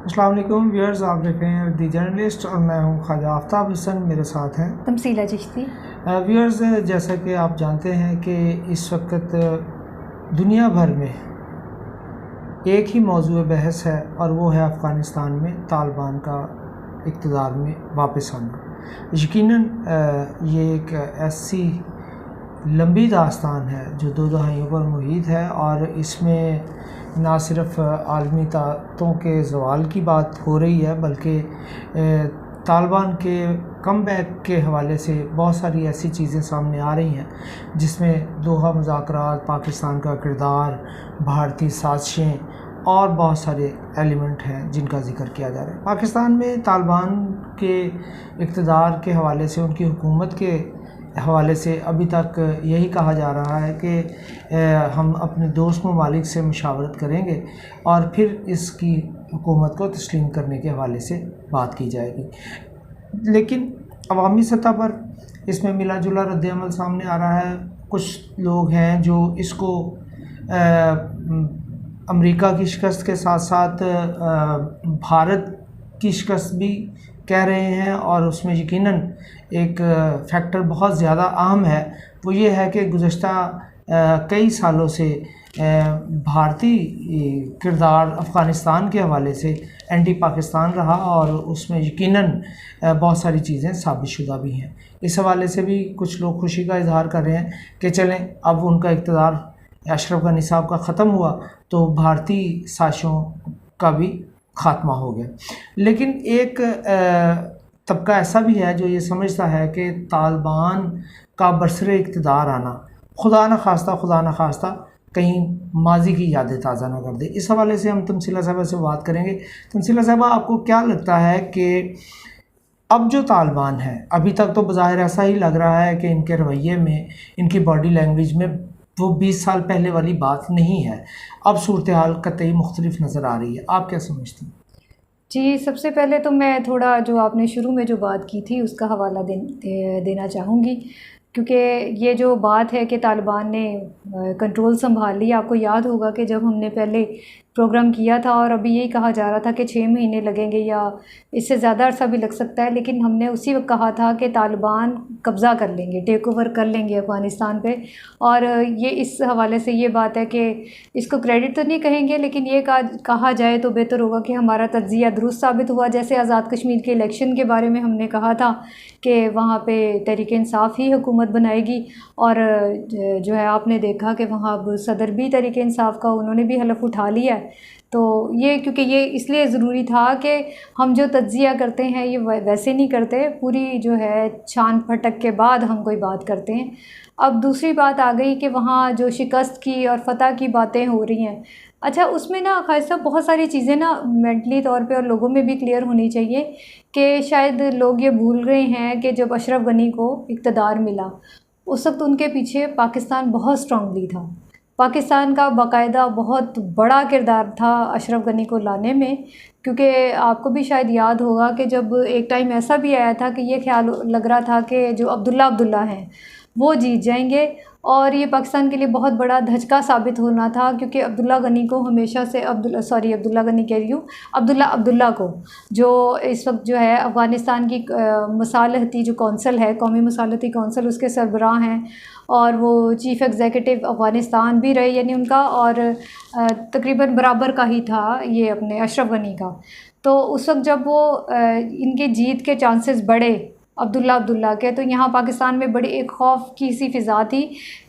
अस्सलाम वालेकुम व्यूअर्स, आप देख रहे हैं दी जर्नलिस्ट और मैं हूं ख्वाजा आफ्ताब हसन, मेरे साथ हैं तमसीला चिश्ती। व्यूअर्स, जैसा कि आप जानते हैं कि इस वक्त दुनिया भर में एक ही मौजूद बहस है और वो है अफ़गानिस्तान में तालिबान का इक़्तिदार में वापस आना। यकीनन ये एक ऐसी लंबी दास्तान है जो 2 दहाइयों पर मुहित है और इसमें ना सिर्फ आलमी ताकतों के ज़वाल की बात हो रही है बल्कि तालिबान के कम बैक के हवाले से बहुत सारी ऐसी चीज़ें सामने आ रही हैं जिसमें दोहा मुज़ाकरात, पाकिस्तान का किरदार, भारतीय साजिशें और बहुत सारे एलिमेंट हैं जिनका ज़िक्र किया जा रहा है। पाकिस्तान में तालिबान के इक़्तिदार के हवाले से, उनकी हुकूमत के हवाले से अभी तक यही कहा जा रहा है कि हम अपने दोस्त ममालिक से मुशावरत करेंगे और फिर इसकी हुकूमत को तस्लीम करने के हवाले से बात की जाएगी। लेकिन अवामी सतह पर इसमें मिला जुला रद्द-ए-अमल सामने आ रहा है। कुछ लोग हैं जो इसको अमेरिका की शिकस्त के साथ साथ भारत की शिकस्त भी कह रहे हैं और उसमें यकीनन एक फैक्टर बहुत ज़्यादा अहम है, वो ये है कि गुज़श्ता कई सालों से भारतीय किरदार अफ़गानिस्तान के हवाले से एंटी पाकिस्तान रहा और उसमें यकीनन बहुत सारी चीज़ें साबितशुदा भी हैं। इस हवाले से भी कुछ लोग खुशी का इजहार कर रहे हैं कि चलें, अब उनका इक़्तिदार अशरफ गनी साहब का ख़त्म हुआ तो भारतीय साजिशों का भी ख़ात्मा हो गया। लेकिन एक तबका ऐसा भी है जो ये समझता है कि तालिबान का बरसरे इक़्तिदार आना खुदा न खास्ता कहीं माजी की यादें ताज़ा ना कर दे। इस हवाले से हम तमसीला साहबा से बात करेंगे। तमसीला साहबा, आपको क्या लगता है कि अब जो तालिबान है, अभी तक तो बज़ाहिर ऐसा ही लग रहा है कि इनके रवैये में, इनकी बॉडी लैंग्वेज में वो 20 साल पहले वाली बात नहीं है। अब सूरत हाल कतई मुख्तलिफ नज़र आ रही है। आप क्या समझती हैं? जी, सबसे पहले तो मैं थोड़ा जो आपने शुरू में जो बात की थी उसका हवाला देना चाहूँगी, क्योंकि ये जो बात है कि तालिबान ने कंट्रोल संभाल लिया। आपको याद होगा कि जब हमने पहले प्रोग्राम किया था और अभी यही कहा जा रहा था कि 6 महीने लगेंगे या इससे ज़्यादा अरसा भी लग सकता है, लेकिन हमने उसी वक्त कहा था कि तालिबान कब्ज़ा कर लेंगे, टेक ओवर कर लेंगे अफ़गानिस्तान पे। और ये इस हवाले से ये बात है कि इसको क्रेडिट तो नहीं कहेंगे, लेकिन ये कहा जाए तो बेहतर होगा कि हमारा तज्ज़िया दुरुस्त साबित हुआ। जैसे आज़ाद कश्मीर के इलेक्शन के बारे में हमने कहा था कि वहाँ पे तहरीक इंसाफ ही हुकूमत बनाएगी और जो है आपने देखा कि वहाँ अब सदर भी तहरीक इंसाफ का, उन्होंने भी हलफ उठा लिया है। तो ये क्योंकि ये इसलिए ज़रूरी था कि हम जो तज्ज़िया करते हैं ये वैसे नहीं करते, पूरी जो है छान फटक के बाद हम कोई बात करते हैं। अब दूसरी बात आ गई कि वहाँ जो शिकस्त की और फ़तह की बातें हो रही हैं। अच्छा, उसमें ना ख़ालिद साहब बहुत सारी चीज़ें ना मेंटली तौर पे और लोगों में भी क्लियर होनी चाहिए कि शायद लोग ये भूल गए हैं कि जब अशरफ गनी को इक़्तिदार मिला उस वक्त उनके पीछे पाकिस्तान बहुत स्ट्रांगली था। पाकिस्तान का बाकायदा बहुत बड़ा किरदार था अशरफ गनी को लाने में, क्योंकि आपको भी शायद याद होगा कि जब एक टाइम ऐसा भी आया था कि ये ख्याल लग रहा था कि जो अब्दुल्ला हैं वो जीत जाएंगे और ये पाकिस्तान के लिए बहुत बड़ा धचका साबित होना था, क्योंकि अब्दुल्ला गनी को हमेशा से अब्दुल्ला गनी कह रही हूँ, अब्दुल्ला को, जो इस वक्त जो है अफ़गानिस्तान की मसालहती जो कौंसल है, कौमी मसालहती कौंसल, उसके सरबराह हैं और वो चीफ़ एग्जीक्यूटिव अफ़गानिस्तान भी रहे, यानी उनका और तकरीबन बराबर का ही था ये अपने अशरफ गनी का। तो उस वक्त जब वो इनके जीत के चांसेस बढ़े अब्दुल्ला के, तो यहाँ पाकिस्तान में बड़ी एक खौफ की सी फ़िज़ा थी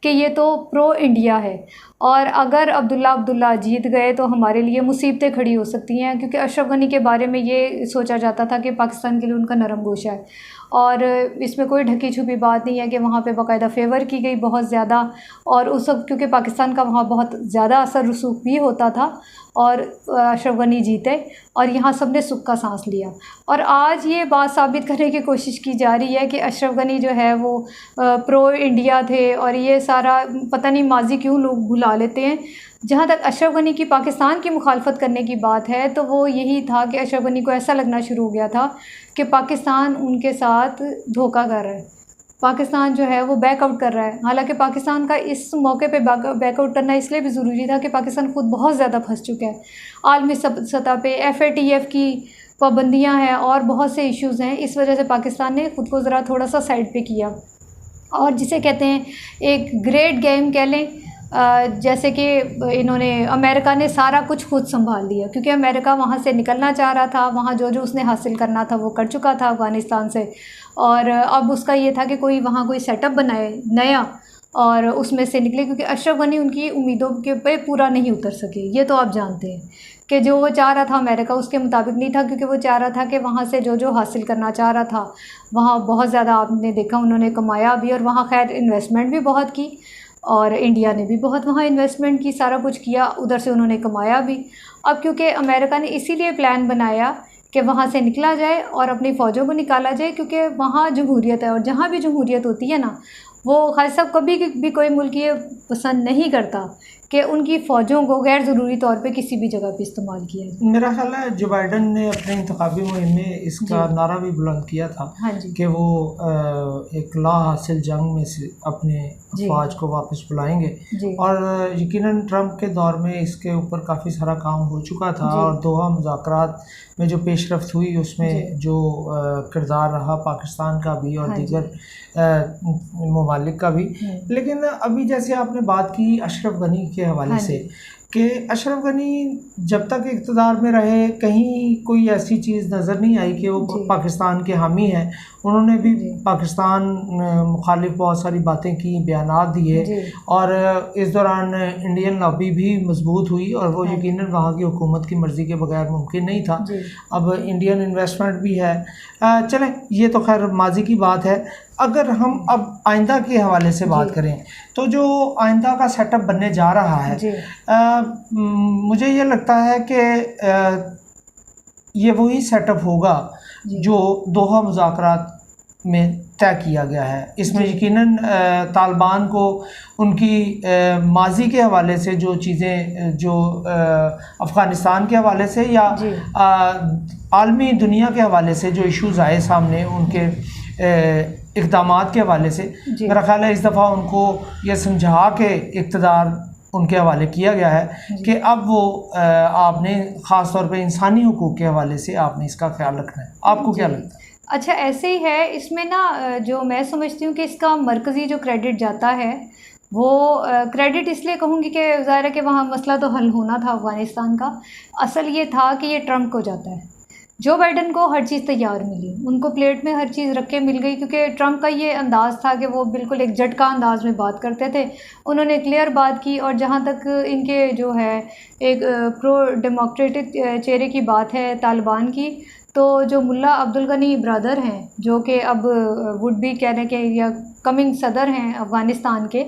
कि ये तो प्रो इंडिया है और अगर अब्दुल्ला जीत गए तो हमारे लिए मुसीबतें खड़ी हो सकती हैं, क्योंकि अशरफ गनी के बारे में ये सोचा जाता था कि पाकिस्तान के लिए उनका नरम गोशा है। और इसमें कोई ढकी छुपी बात नहीं है कि वहाँ पे बाकायदा फेवर की गई बहुत ज़्यादा, और उस वक्त क्योंकि पाकिस्तान का वहाँ बहुत ज़्यादा असर रसूख भी होता था और अशरफ गनी जीते और यहाँ सब ने सुख का सांस लिया। और आज ये बात साबित करने की कोशिश की जा रही है कि अशरफ गनी जो है वो प्रो इंडिया थे और ये सारा पता नहीं माजी क्यों लोग भुला लेते हैं। जहाँ तक अशरफ गनी की पाकिस्तान की मुखालफत करने की बात है तो वो यही था कि अशरफ गनी को ऐसा लगना शुरू हो गया था कि पाकिस्तान उनके साथ धोखा कर रहा है, पाकिस्तान जो है वो बैकआउट कर रहा है। हालांकि पाकिस्तान का इस मौके पे बैकआउट करना इसलिए भी ज़रूरी था कि पाकिस्तान खुद बहुत ज़्यादा फंस चुका है आलमी सतह पे। FATF की पाबंदियां हैं और बहुत से इश्यूज़ हैं, इस वजह से पाकिस्तान ने खुद को ज़रा थोड़ा सा साइड पे किया और जिसे कहते हैं एक ग्रेट गेम कह लें। जैसे कि इन्होंने अमेरिका ने सारा कुछ खुद संभाल लिया, क्योंकि अमेरिका वहाँ से निकलना चाह रहा था, वहाँ जो जो उसने हासिल करना था वो कर चुका था अफ़गानिस्तान से, और अब उसका ये था कि कोई वहाँ कोई सेटअप बनाए नया और उसमें से निकले, क्योंकि अशरफ गनी उनकी उम्मीदों के पे पूरा नहीं उतर सके। ये तो आप जानते हैं कि जो वो चाह रहा था अमेरिका उसके मुताबिक नहीं था, क्योंकि वो चाह रहा था कि वहाँ से जो जो हासिल करना चाह रहा था वहाँ बहुत ज़्यादा आपने देखा उन्होंने कमाया भी, और वहाँ खैर इन्वेस्टमेंट भी बहुत की और इंडिया ने भी बहुत वहाँ इन्वेस्टमेंट की, सारा कुछ किया, उधर से उन्होंने कमाया भी। अब क्योंकि अमेरिका ने इसीलिए प्लान बनाया कि वहाँ से निकला जाए और अपनी फ़ौजों को निकाला जाए, क्योंकि वहाँ जमहूरियत है और जहाँ भी जमहूरियत होती है ना, वो खालिद साहब कभी भी कोई मुल्क ये पसंद नहीं करता कि उनकी फ़ौजों को गैर ज़रूरी तौर पे किसी भी जगह पे इस्तेमाल किया जाए। मेरा ख्याल है जो बाइडन ने अपने इंतखाबी मुहिम में इसका नारा भी बुलंद किया था। हाँ जी। कि वो एक ला हासिल जंग में से अपने अफवाज को वापस बुलाएंगे, और यकीनन ट्रंप के दौर में इसके ऊपर काफ़ी सारा काम हो चुका था, और दोहा मुज़ाकरात में जो पेशरफ्त हुई उसमें जो किरदार रहा पाकिस्तान का भी और दीगर ममालिक का भी। लेकिन अभी जैसे आपने बात की अशरफ गनी के हवाले से कि अशरफ गनी जब तक इक़्तिदार में रहे कहीं कोई ऐसी चीज़ नज़र नहीं आई कि वो पाकिस्तान के हामी हैं। उन्होंने भी पाकिस्तान मुखालिफ बहुत सारी बातें की, बयानात दिए, और इस दौरान इंडियन लॉबी भी मजबूत हुई, और वो यकीनन वहाँ की हुकूमत की मर्ज़ी के बगैर मुमकिन नहीं था। अब इंडियन इन्वेस्टमेंट भी है। चलें, ये तो खैर माजी की बात है। अगर हम अब आइंदा के हवाले से बात करें तो जो आइंदा का सेटअप बनने जा रहा है, मुझे ये लगता है कि ये वही सेटअप होगा जो दोहा मुज़ाकरात में तय किया गया है। इसमें यकीनन तालिबान को उनकी माजी के हवाले से जो चीज़ें जो अफ़गानिस्तान के हवाले से या आलमी दुनिया के हवाले से जो इश्यूज़ आए सामने उनके इक़दामात के हवाले से, मेरा ख़्याल है इस दफ़ा उनको ये समझा के इक़्तिदार उनके हवाले किया गया है कि अब वो आपने ख़ास तौर पे इंसानी हुकूक़ के हवाले से आपने इसका ख्याल रखना है। आपको क्या लगता है? अच्छा, ऐसे ही है। इसमें ना जो मैं समझती हूँ कि इसका मरकज़ी जो क्रेडिट जाता है वो क्रेडिट इसलिए कहूँगी कि ज़ाहिर है कि वहाँ मसला तो हल होना था अफ़गानिस्तान का। असल ये था कि ये ट्रंप को जाता है। जो बाइडन को हर चीज़ तैयार मिली, उनको प्लेट में हर चीज़ रख के मिल गई, क्योंकि ट्रंप का ये अंदाज़ था कि वो बिल्कुल एक झटका अंदाज में बात करते थे। उन्होंने क्लियर बात की, और जहाँ तक इनके जो है एक प्रो डेमोक्रेटिक चेहरे की बात है तालिबान की, तो जो मुल्ला अब्दुल गनी ब्रदर हैं जो कि अब वुड भी कहने के या कमिंग सदर हैं अफ़गानिस्तान के,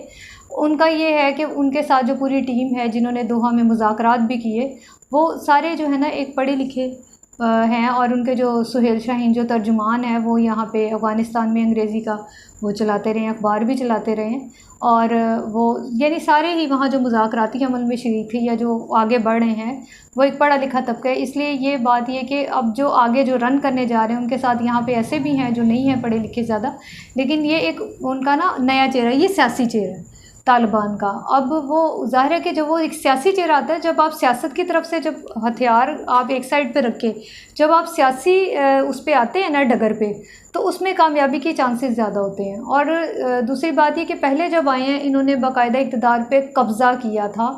उनका ये है कि उनके साथ जो पूरी टीम है जिन्होंने दोहा में मुज़ाकरात भी किए, वो सारे जो है ना एक पढ़े लिखे हैं, और उनके जो सुहेल शाहीन जो तर्जुमान है वो यहाँ पे अफ़गानिस्तान में अंग्रेज़ी का वो चलाते रहे, अखबार भी चलाते रहे, और वो यानी सारे ही वहाँ जो मुज़ाकराती अमल में शरीक थे या जो आगे बढ़ रहे हैं वो एक पढ़ा लिखा तबका है। इसलिए ये बात ये कि अब जो आगे जो रन करने जा रहे हैं उनके साथ यहाँ पे ऐसे भी हैं जो नहीं हैं पढ़े लिखे ज़्यादा, लेकिन ये एक उनका ना नया चेहरा, ये सियासी चेहरा है तालिबान का। अब वो ज़ाहिर है कि जब वो एक सियासी चेहरा आता है, जब आप सियासत की तरफ से जब हथियार आप एक साइड पे रख के जब आप सियासी उस पे आते हैं ना डगर पे, तो उसमें कामयाबी के चांसेस ज़्यादा होते हैं। और दूसरी बात ये कि पहले जब आए हैं इन्होंने बाकायदा इक़्तिदार पे कब्ज़ा किया था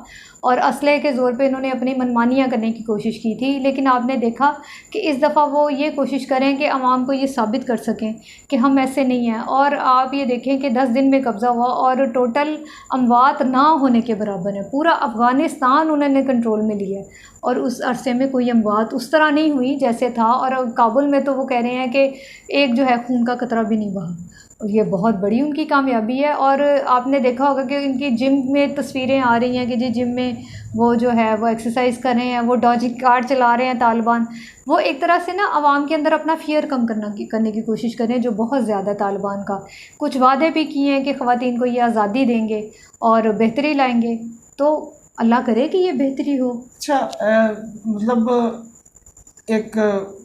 और असलहे के ज़ोर पे इन्होंने अपनी मनमानियाँ करने की कोशिश की थी, लेकिन आपने देखा कि इस दफ़ा वो ये कोशिश करें कि आवाम को ये साबित कर सकें कि हम ऐसे नहीं हैं। और आप ये देखें कि 10 दिन में कब्ज़ा हुआ और टोटल अमवात ना होने के बराबर है। पूरा अफ़गानिस्तान उन्होंने कंट्रोल में लिया है और उस अरसे में कोई अमवात उस तरह नहीं हुई जैसे था। और काबुल में तो वो कह रहे हैं कि एक जो है खून का कतरा भी नहीं बहा, और ये बहुत बड़ी उनकी कामयाबी है। और आपने देखा होगा कि इनकी जिम में तस्वीरें आ रही हैं कि जी जिम में वो जो है वो एक्सरसाइज कर रहे हैं, वो डॉजी कार चला रहे हैं तालिबान। वो एक तरह से ना आवाम के अंदर अपना फियर कम करने की कोशिश कर रहे हैं, जो बहुत ज़्यादा तालिबान का। कुछ वादे भी किए हैं कि ख़वातीन को ये आज़ादी देंगे और बेहतरी लाएंगे, तो अल्लाह करे कि ये बेहतरी हो। अच्छा, मतलब एक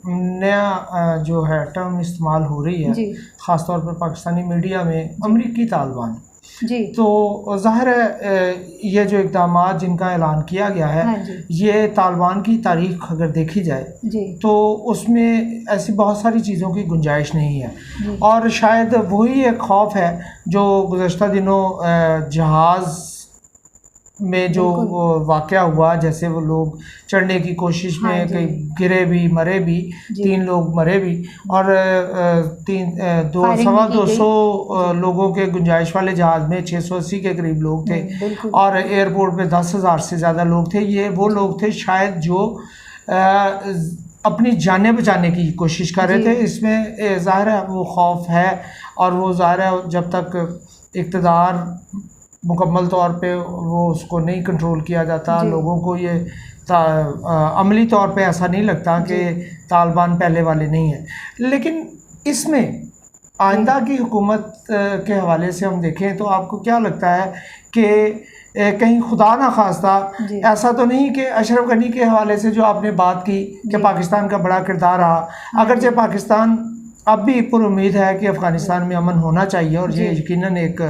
नया जो है टर्म इस्तेमाल हो रही है जी ख़ास तौर पर पाकिस्तानी मीडिया में, अमरीकी तालिबान। जी तो ज़ाहिर है ये जो इक़दामात जिनका ऐलान किया गया है, हाँ जी ये तालिबान की तारीख़ अगर देखी जाए जी तो उसमें ऐसी बहुत सारी चीज़ों की गुंजाइश नहीं है। जी और शायद वही एक खौफ है जो गुज़श्ता दिनों जहाज़ में जो बिल्कुल वाक़या हुआ, जैसे वो लोग चढ़ने की कोशिश हाँ में जी कई गिरे भी, मरे भी, जी 3 लोग मरे भी, और दो फायरिंग सवा भी की गई 200 लोगों के गुंजाइश वाले जहाज़ में 680 के करीब लोग थे, बिल्कुल और एयरपोर्ट पे 10,000 से ज़्यादा लोग थे। ये वो लोग थे शायद जो अपनी जानें बचाने की कोशिश कर रहे जी थे। इसमें ज़ाहिर है वो खौफ है, और वो ज़ाहिर है जब तक इक़्तिदार मुकम्मल तौर पे वो उसको नहीं कंट्रोल किया जाता, जी लोगों को ये अमली तौर पे ऐसा नहीं लगता कि जी तालिबान पहले वाले नहीं है। लेकिन इसमें जी आइंदा की हुकूमत के हवाले से हम देखें तो आपको क्या लगता है कि कहीं खुदा ना खास्ता जी ऐसा तो नहीं कि अशरफ गनी के हवाले से जो आपने बात की कि जी पाकिस्तान का बड़ा किरदार रहा, हाँ अगरचे जी पाकिस्तान अब भी पुर उम्मीद है कि जी अफ़गानिस्तान में अमन होना चाहिए, और जी ये यकीनन एक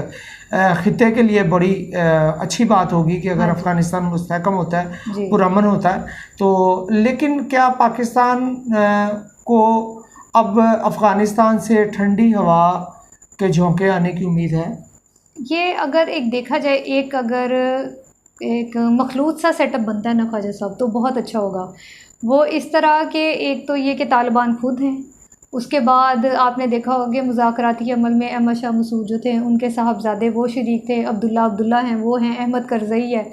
ख़ित्ते के लिए बड़ी अच्छी बात होगी कि अगर हाँ जी अफ़गानिस्तान मुस्तहकम होता है, जी पुरअमन होता है तो। लेकिन क्या पाकिस्तान को अब अफ़गानिस्तान से ठंडी हवा के झोंके आने की उम्मीद है? ये अगर एक देखा जाए, एक अगर एक मखलूत सा सेटअप बनता है ना ख्वाजा साहब, तो बहुत अच्छा होगा। वो इस तरह के, एक तो ये कि तालिबान खुद हैं, उसके बाद आपने देखा होगा कि मुज़ाकराती अमल में अहमद शाह मसूद जो थे उनके साहबजादे वो शरीक थे, अब्दुल्ला हैं वो हैं, अहमद करज़ई है।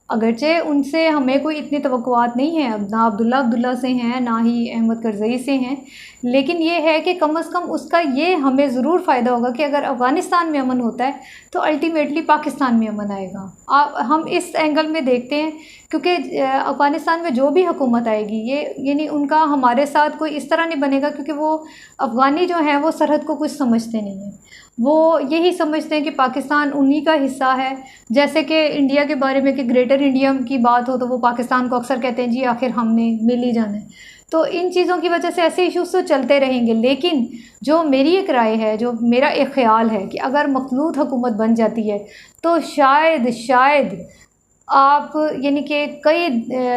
अगरचे उनसे हमें कोई इतनी तवक्कुआत नहीं है, अब ना अब्दुल्ला से हैं ना ही अहमद करज़ई से हैं, लेकिन ये है कि कम से कम उसका ये हमें ज़रूर फ़ायदा होगा कि अगर अफ़गानिस्तान में अमन होता है तो अल्टीमेटली पाकिस्तान में अमन आएगा। हम इस एंगल में देखते हैं, क्योंकि अफ़गानिस्तान में जो भी हुकूमत आएगी ये यानी उनका हमारे साथ कोई इस तरह नहीं बनेगा, क्योंकि वो अफ़गानी जो हैं वो सरहद को कुछ समझते नहीं हैं। वो यही समझते हैं कि पाकिस्तान उन्हीं का हिस्सा है। जैसे कि इंडिया के बारे में कि ग्रेटर इंडिया की बात हो तो वो पाकिस्तान को अक्सर कहते हैं जी आखिर हमने मिल ही जाना है। तो इन चीज़ों की वजह से ऐसे इश्यूज़ तो चलते रहेंगे, लेकिन जो मेरी एक राय है, जो मेरा एक ख़्याल है कि अगर मखलूत हुकूमत बन जाती है तो शायद आप यानी कि कई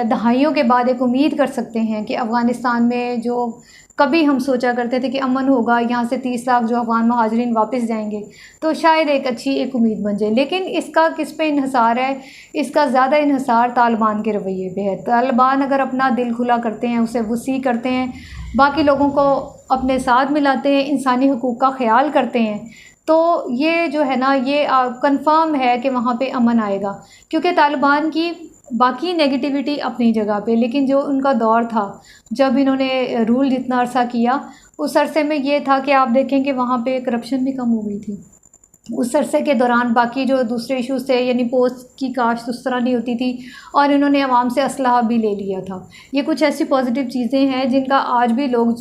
दहाइयों के बाद एक उम्मीद कर सकते हैं कि अफ़गानिस्तान में जो कभी हम सोचा करते थे कि अमन होगा, यहाँ से 30 लाख जो अफ़गान महाजरीन वापस जाएंगे, तो शायद एक अच्छी एक उम्मीद बन जाए। लेकिन इसका किस पे इन्हिसार है? इसका ज़्यादा इन्हिसार तालिबान के रवैये पे है। तालिबान अगर अपना दिल खुला करते हैं, उसे वसी करते हैं, बाकी लोगों को अपने साथ मिलाते हैं, इंसानी हुकूक़ का ख़्याल करते हैं, तो ये जो है ना ये कंफर्म है कि वहाँ पे अमन आएगा। क्योंकि तालिबान की बाकी नेगेटिविटी अपनी जगह पे, लेकिन जो उनका दौर था जब इन्होंने रूल जितना अरसा किया, उस अरसे में ये था कि आप देखें कि वहाँ पे करप्शन भी कम हो गई थी। उस अरसे के दौरान बाकी जो दूसरे इश्यूज़ थे, यानी पोस्ट की काश्त उस तरह नहीं होती थी, और इन्होंने आवाम से असलहा भी ले लिया था। ये कुछ ऐसी पॉजिटिव चीज़ें हैं जिनका आज भी लोग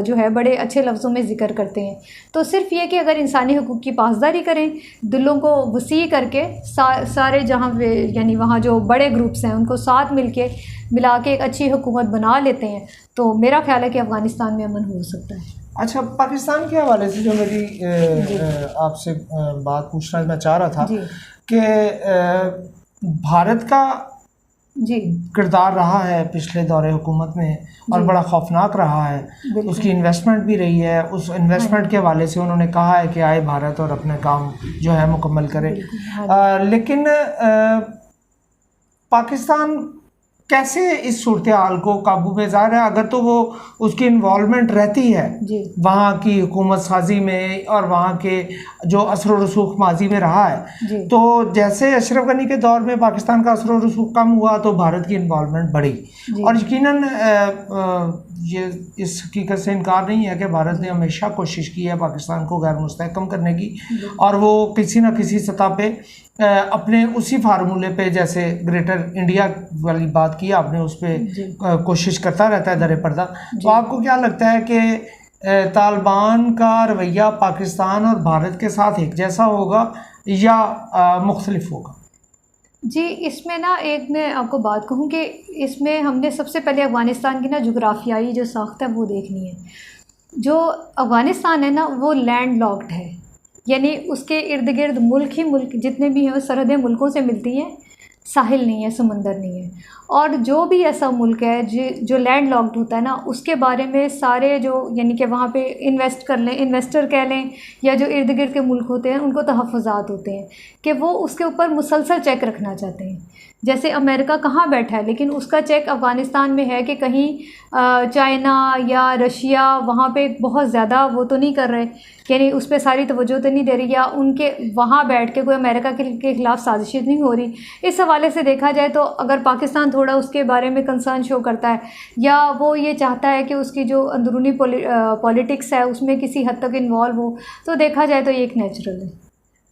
जो है बड़े अच्छे लफ्ज़ों में ज़िक्र करते हैं। तो सिर्फ़ ये कि अगर इंसानी हुकूक़ की पासदारी करें, दिलों को वसी करके सारे जहाँ पे यानी वहाँ जो बड़े ग्रुप्स हैं उनको साथ मिला के एक अच्छी हुकूमत बना लेते हैं, तो मेरा ख़्याल है कि अफ़गानिस्तान में अमन हो सकता है। अच्छा, पाकिस्तान के हवाले से जो मेरी आपसे बात पूछना मैं चाह रहा था कि भारत का जी किरदार रहा है पिछले दौरे हुकूमत में, और बड़ा खौफनाक रहा है। उसकी इन्वेस्टमेंट भी रही है। उस इन्वेस्टमेंट के हवाले से उन्होंने कहा है कि आए भारत और अपने काम जो है मुकम्मल करे। लेकिन पाकिस्तान कैसे इस सूरत हाल को काबू में, ज़ाहिर है अगर तो वो उसकी इन्वॉल्वमेंट रहती है वहाँ की हुकूमत साजी में और वहाँ के जो असर व रसूख माजी में रहा है, तो जैसे अशरफ गनी के दौर में पाकिस्तान का असर व रसूख कम हुआ तो भारत की इन्वॉल्वमेंट बढ़ी। और यकीनन ये इस हकीकत से इनकार नहीं है कि भारत ने हमेशा कोशिश की है पाकिस्तान को गैर मुस्तहकम करने की, और वो किसी न किसी सतह पे अपने उसी फार्मूले पे, जैसे ग्रेटर इंडिया वाली बात की आपने, उस पर कोशिश करता रहता है दरे पर्दा। तो आपको क्या लगता है कि तालिबान का रवैया पाकिस्तान और भारत के साथ एक जैसा होगा या मुख्तलिफ होगा? जी, इसमें ना एक मैं आपको बात कहूँ कि इसमें हमने सबसे पहले अफ़गानिस्तान की ना जुग़राफ़ियाई जो साख़्त है वो देखनी है। जो अफ़गानिस्तान है ना वो लैंड लॉक्ड है, यानी उसके इर्द-गिर्द मुल्क ही मुल्क जितने भी हैं वो सरहदें मुल्कों से मिलती हैं, साहिल नहीं है, समंदर नहीं है। और जो भी ऐसा मुल्क है जो लैंड लॉक्ड होता है ना, उसके बारे में सारे जो यानी कि वहाँ पे इन्वेस्ट कर लें, इन्वेस्टर कह लें या जो इर्द-गिर्द के मुल्क होते हैं उनको तहफ़्फ़ुज़ात होते हैं कि वो उसके ऊपर मुसलसल चेक रखना चाहते हैं। जैसे अमेरिका कहाँ बैठा है, लेकिन उसका चेक अफ़गानिस्तान में है कि कहीं चाइना या रशिया वहाँ पे बहुत ज़्यादा वो तो नहीं कर रहे, यानी उस पे सारी तवज्जो तो नहीं दे रही, या उनके वहाँ बैठ के कोई अमेरिका के ख़िलाफ़ साजिशें नहीं हो रही। इस हवाले से देखा जाए तो अगर पाकिस्तान थोड़ा उसके बारे में कंसर्न शो करता है या वो ये चाहता है कि उसकी जो अंदरूनी पॉलिटिक्स है उसमें किसी हद तक इन्वॉल्व हो, तो देखा जाए तो ये एक नेचुरल है।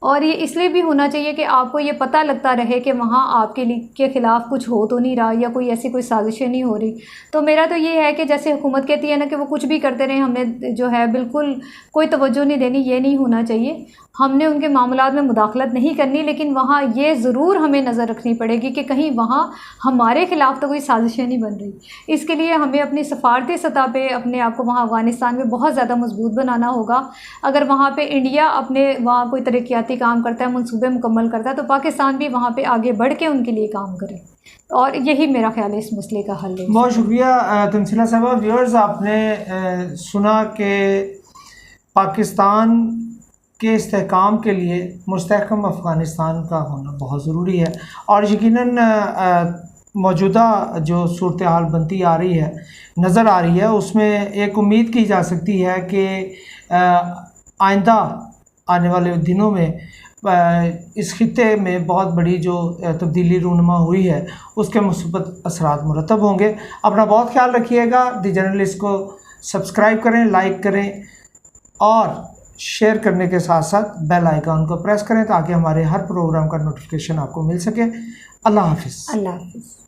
और ये इसलिए भी होना चाहिए कि आपको ये पता लगता रहे कि वहाँ आपके के ख़िलाफ़ कुछ हो तो नहीं रहा या कोई ऐसी कोई साजिशें नहीं हो रही। तो मेरा तो ये है कि जैसे हुकूमत कहती है ना कि वो कुछ भी करते रहें, हमने जो है बिल्कुल कोई तवज्जो नहीं देनी, ये नहीं होना चाहिए। हमने उनके मामलात में मुदाखलत नहीं करनी, लेकिन वहाँ ये ज़रूर हमें नज़र रखनी पड़ेगी कि कहीं वहाँ हमारे ख़िलाफ़ तो कोई साजिशें नहीं बन रही। इसके लिए हमें अपनी सफ़ारती सतह पे अपने आप को वहाँ अफ़गानिस्तान में बहुत ज़्यादा मज़बूत बनाना होगा। अगर वहाँ पे इंडिया अपने वहाँ कोई तरक्याती काम करता है, मनसूबे मुकम्मल करता है, तो पाकिस्तान भी वहाँ पे आगे बढ़ के उनके लिए काम करे, और यही मेरा ख़्याल है इस मसले का हल है। बहुत शुक्रिया तमसीला साहबा। व्यूअर्स, आपने सुना कि पाकिस्तान के इस्तेहकाम के लिए मुस्तहकम अफ़गानिस्तान का होना बहुत ज़रूरी है, और यकीनन मौजूदा जो सूरत हाल बनती आ रही है, नज़र आ रही है, उसमें एक उम्मीद की जा सकती है कि आइंदा आने वाले दिनों में इस खित्ते में बहुत बड़ी जो तब्दीली रूनुमा हुई है उसके मुस्बत असरात मुरतब होंगे। अपना बहुत ख्याल रखिएगा। दी जर्नलिस्ट को सब्सक्राइब करें, लाइक करें और शेयर करने के साथ साथ बेल आइकन को प्रेस करें ताकि हमारे हर प्रोग्राम का नोटिफिकेशन आपको मिल सके। अल्लाह हाफ़िज़। अल्लाह हाफ़िज़।